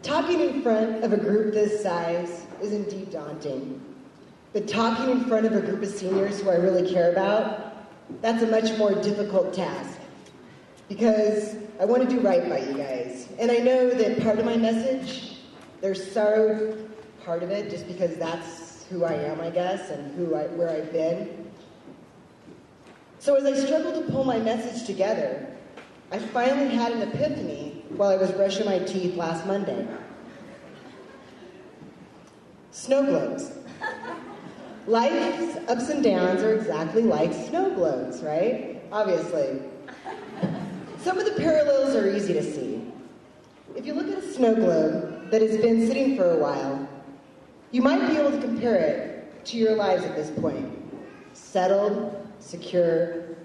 Talking in front of a group this size is indeed daunting. But talking in front of a group of seniors who I really care about, that's a much more difficult task. Because I want to do right by you guys. And I know that part of my message, there's sorrow part of it, just because that's who I am, I guess, and where I've been. So as I struggled to pull my message together, I finally had an epiphany while I was brushing my teeth last Monday. Snow globes. Life's ups and downs are exactly like snow globes, right? Obviously. Some of the parallels are easy to see. If you look at a snow globe that has been sitting for a while, you might be able to compare it to your lives at this point. Settled, secure,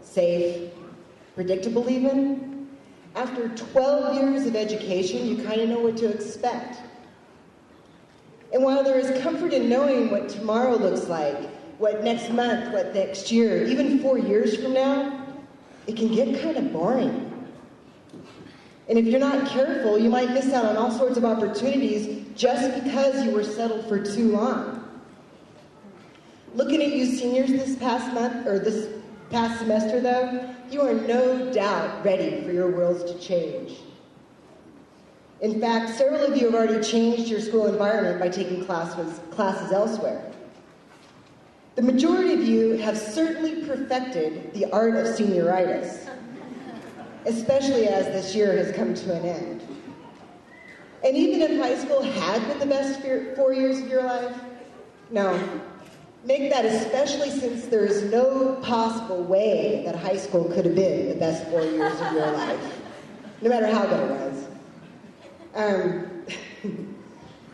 safe, predictable even. After 12 years of education, you kind of know what to expect. And while there is comfort in knowing what tomorrow looks like, what next month, what next year, even 4 years from now, it can get kind of boring. And if you're not careful, you might miss out on all sorts of opportunities just because you were settled for too long. Looking at you seniors this past month, or this past semester though, you are no doubt ready for your worlds to change. In fact, several of you have already changed your school environment by taking classes elsewhere. The majority of you have certainly perfected the art of senioritis, especially as this year has come to an end. And even if high school had been the best 4 years of your life, no, make that especially since there is no possible way that high school could have been the best 4 years of your life, no matter how good it was.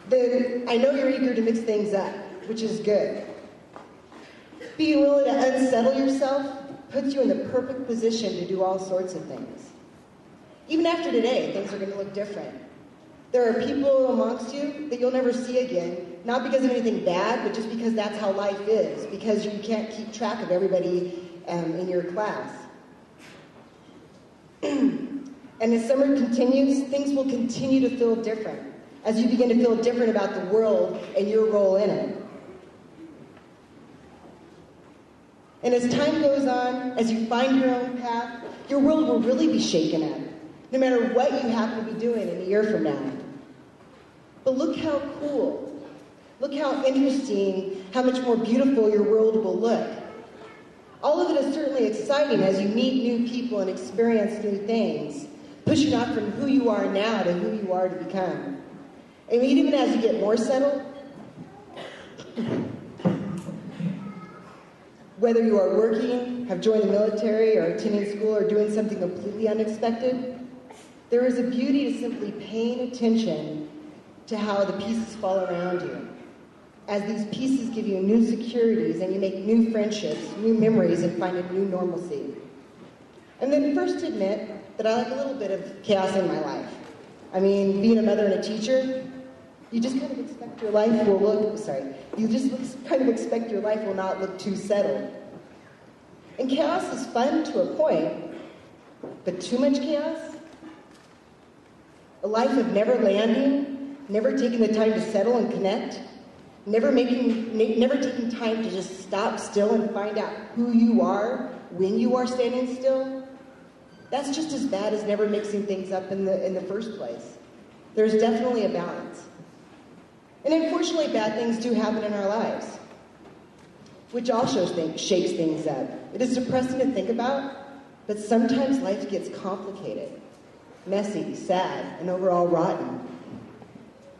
Then I know you're eager to mix things up, which is good. Being willing to unsettle yourself puts you in the perfect position to do all sorts of things. Even after today, things are going to look different. There are people amongst you that you'll never see again, not because of anything bad, but just because that's how life is, because you can't keep track of everybody in your class. And as summer continues, things will continue to feel different as you begin to feel different about the world and your role in it. And as time goes on, as you find your own path, your world will really be shaken up, no matter what you happen to be doing in a year from now. But look how cool, look how interesting, how much more beautiful your world will look. All of it is certainly exciting as you meet new people and experience new things, pushing on from who you are now to who you are to become. And even as you get more settled, whether you are working, have joined the military, or attending school, or doing something completely unexpected, there is a beauty to simply paying attention to how the pieces fall around you. As these pieces give you new securities and you make new friendships, new memories, and find a new normalcy. And then first admit that I like a little bit of chaos in my life. I mean, being a mother and a teacher, you just kind of expect your life will not look too settled. And chaos is fun to a point, but too much chaos? A life of never landing, never taking the time to settle and connect, never taking time to just stop still and find out who you are when you are standing still, that's just as bad as never mixing things up in the first place. There's definitely a balance. And unfortunately, bad things do happen in our lives, which also shakes things up. It is depressing to think about, but sometimes life gets complicated, messy, sad, and overall rotten.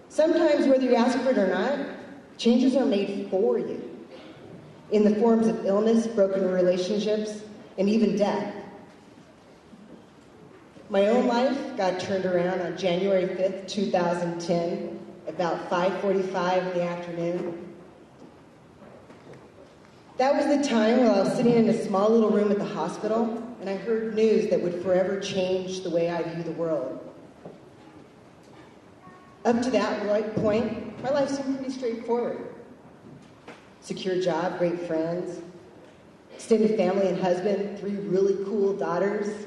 Sometimes, whether you ask for it or not, changes are made for you, in the forms of illness, broken relationships, and even death. My own life got turned around on January 5th, 2010, about 5:45 in the afternoon. That was the time when I was sitting in a small little room at the hospital, and I heard news that would forever change the way I view the world. Up to that point, my life seemed pretty straightforward. Secure job, great friends, extended family and husband, 3 really cool daughters.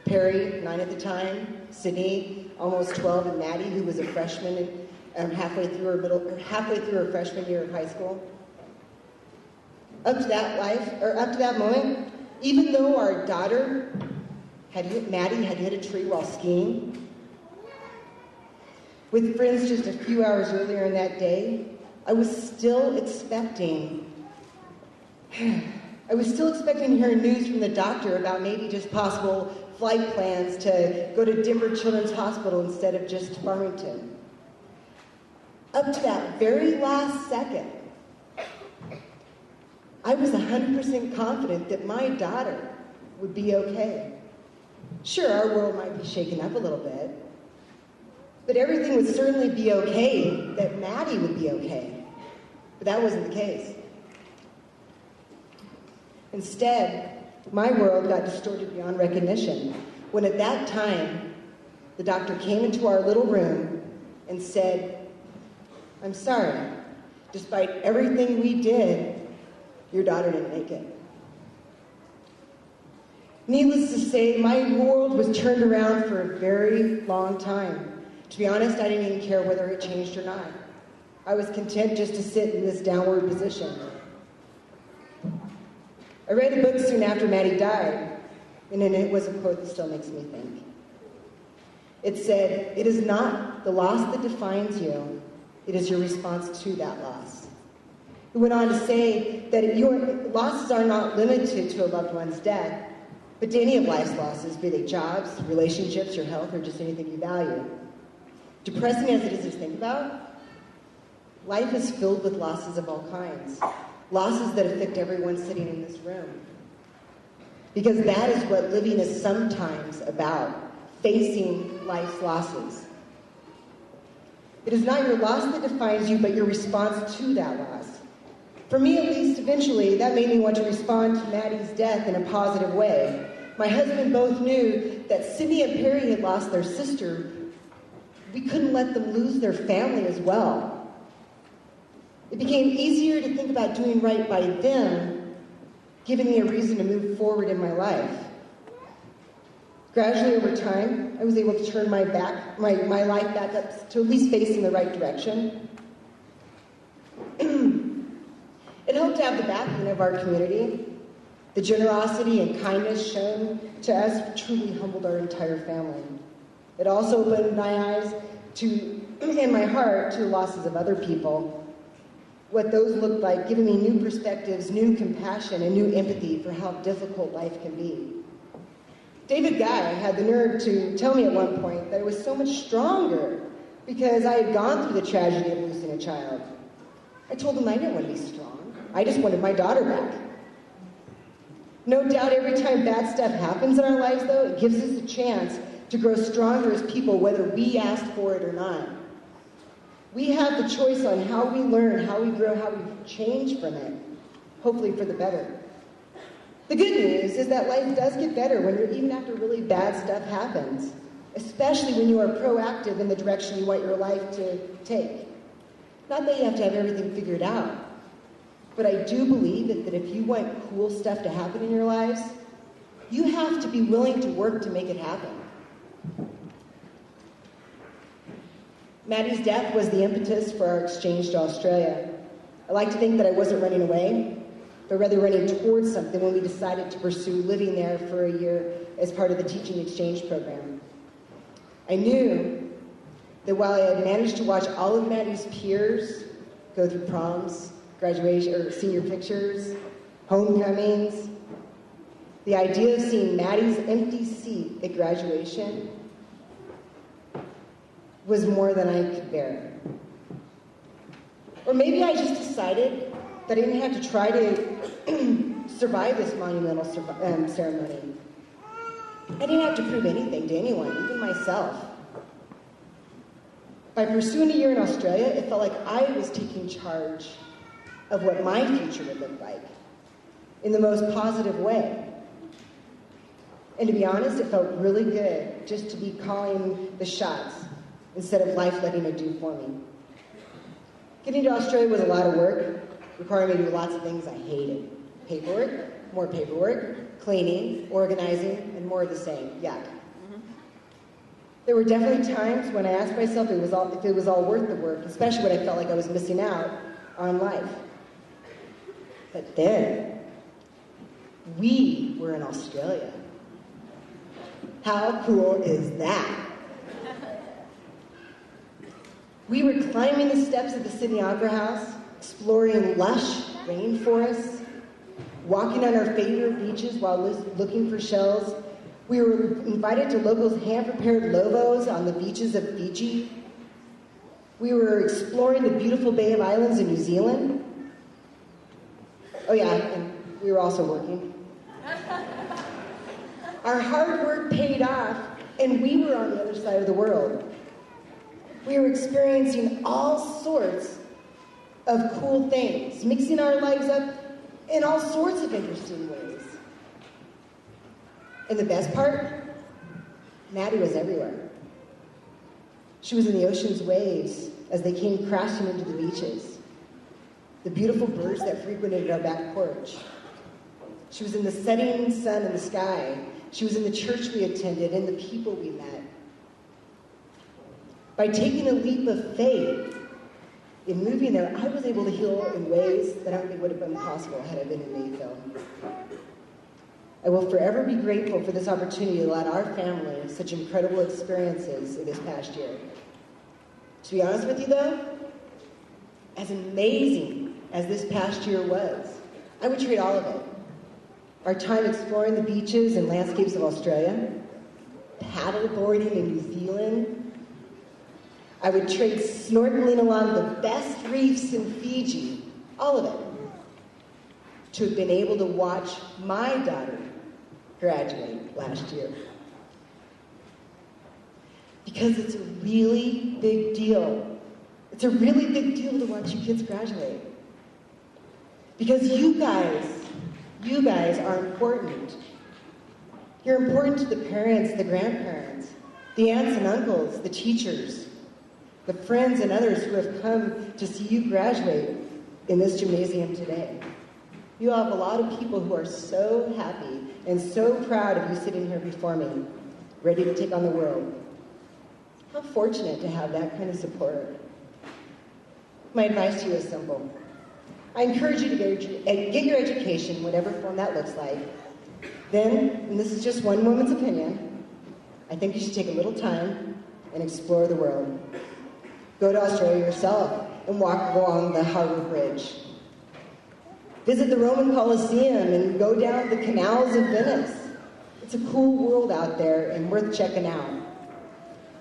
Perry, 9 at the time, Sydney, almost 12, and Maddie, who was a freshman and halfway through her freshman year of high school. Up to that moment, even though our daughter, Maddie, had hit a tree while skiing, with friends just a few hours earlier in that day, I was still expecting to hear news from the doctor about maybe just possible flight plans to go to Denver Children's Hospital instead of just Farmington. Up to that very last second, I was 100% confident that my daughter would be okay. Sure, our world might be shaken up a little bit, but everything would certainly be okay, that Maddie would be okay. But that wasn't the case. Instead, my world got distorted beyond recognition when at that time, the doctor came into our little room and said, "I'm sorry, despite everything we did, your daughter didn't make it." Needless to say, my world was turned around for a very long time. To be honest, I didn't even care whether it changed or not. I was content just to sit in this downward position. I read a book soon after Maddie died, and in it was a quote that still makes me think. It said, "It is not the loss that defines you, it is your response to that loss." It went on to say that your losses are not limited to a loved one's death, but to any of life's losses, be they jobs, relationships, your health, or just anything you value. Depressing as it is to think about, life is filled with losses of all kinds. Losses that affect everyone sitting in this room. Because that is what living is sometimes about, facing life's losses. It is not your loss that defines you, but your response to that loss. For me, at least, eventually, that made me want to respond to Maddie's death in a positive way. My husband both knew that Sydney and Perry had lost their sister. We couldn't let them lose their family as well. It became easier to think about doing right by them, giving me a reason to move forward in my life. Gradually over time, I was able to turn my life back up to at least facing the right direction. It helped to have the backing of our community. The generosity and kindness shown to us truly humbled our entire family. It also opened my eyes and my heart to the losses of other people. What those looked like, giving me new perspectives, new compassion, and new empathy for how difficult life can be. David Guy had the nerve to tell me at one point that I was so much stronger because I had gone through the tragedy of losing a child. I told him I didn't want to be strong. I just wanted my daughter back. No doubt every time bad stuff happens in our lives, though, it gives us a chance to grow stronger as people, whether we asked for it or not. We have the choice on how we learn, how we grow, how we change from it, hopefully for the better. The good news is that life does get better even after really bad stuff happens, especially when you are proactive in the direction you want your life to take. Not that you have to have everything figured out, but I do believe that if you want cool stuff to happen in your lives, you have to be willing to work to make it happen. Maddie's death was the impetus for our exchange to Australia. I like to think that I wasn't running away, but rather running towards something when we decided to pursue living there for a year as part of the teaching exchange program. I knew that while I had managed to watch all of Maddie's peers go through proms, graduation, or senior pictures, homecomings, the idea of seeing Maddie's empty seat at graduation was more than I could bear. Or maybe I just decided that I didn't have to try to survive this monumental ceremony. I didn't have to prove anything to anyone, even myself. By pursuing a year in Australia, it felt like I was taking charge of what my future would look like in the most positive way. And to be honest, it felt really good just to be calling the shots instead of life letting it do for me. Getting to Australia was a lot of work, requiring me to do lots of things I hated. Paperwork, more paperwork, cleaning, organizing, and more of the same. Yuck. There were definitely times when I asked myself if it was all worth the work, especially when I felt like I was missing out on life. But then, we were in Australia. How cool is that? We were climbing the steps of the Sydney Opera House, exploring lush rainforests, walking on our favorite beaches while looking for shells. We were invited to locals' hand-prepared lobos on the beaches of Fiji. We were exploring the beautiful Bay of Islands in New Zealand. Oh yeah, and we were also working. Our hard work paid off, and we were on the other side of the world. We were experiencing all sorts of cool things, mixing our lives up in all sorts of interesting ways. And the best part? Maddie was everywhere. She was in the ocean's waves as they came crashing into the beaches. The beautiful birds that frequented our back porch. She was in the setting sun in the sky. She was in the church we attended and the people we met. By taking a leap of faith in moving there, I was able to heal in ways that I don't think would have been possible had I been in Bayfield. I will forever be grateful for this opportunity to let our family have such incredible experiences in this past year. To be honest with you though, as amazing as this past year was, I would trade all of it. Our time exploring the beaches and landscapes of Australia, paddle boarding in New Zealand. I would trade snorkeling along the best reefs in Fiji, all of it, to have been able to watch my daughter graduate last year. Because it's a really big deal. It's a really big deal to watch your kids graduate. Because you guys are important. You're important to the parents, the grandparents, the aunts and uncles, the teachers, the friends and others who have come to see you graduate in this gymnasium today. You have a lot of people who are so happy and so proud of you sitting here before me, ready to take on the world. How fortunate to have that kind of support. My advice to you is simple. I encourage you to get your education, whatever form that looks like. Then, and this is just one woman's opinion, I think you should take a little time and explore the world. Go to Australia yourself and walk along the Harbour Bridge. Visit the Roman Colosseum and go down the canals of Venice. It's a cool world out there and worth checking out.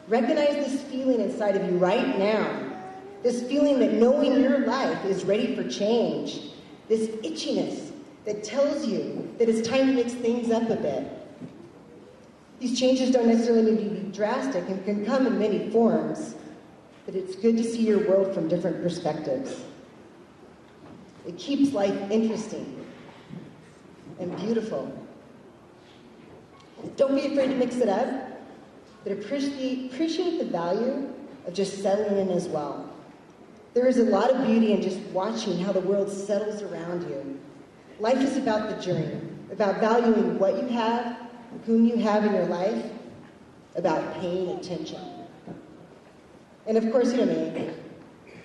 Recognize this feeling inside of you right now. This feeling that knowing your life is ready for change. This itchiness that tells you that it's time to mix things up a bit. These changes don't necessarily need to be drastic and can come in many forms, but it's good to see your world from different perspectives. It keeps life interesting and beautiful. Don't be afraid to mix it up, but appreciate the value of just settling in as well. There is a lot of beauty in just watching how the world settles around you. Life is about the journey, about valuing what you have, whom you have in your life, about paying attention. And of course, you know me,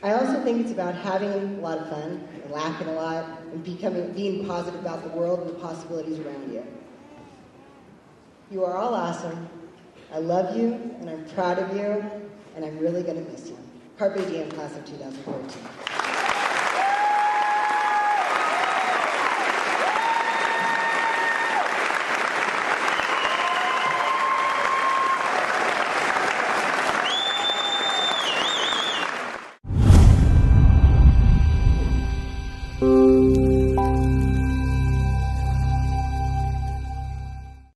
I also think it's about having a lot of fun and laughing a lot and being positive about the world and the possibilities around you. You are all awesome. I love you, and I'm proud of you, and I'm really going to miss you. Carpe Diem, class of 2014.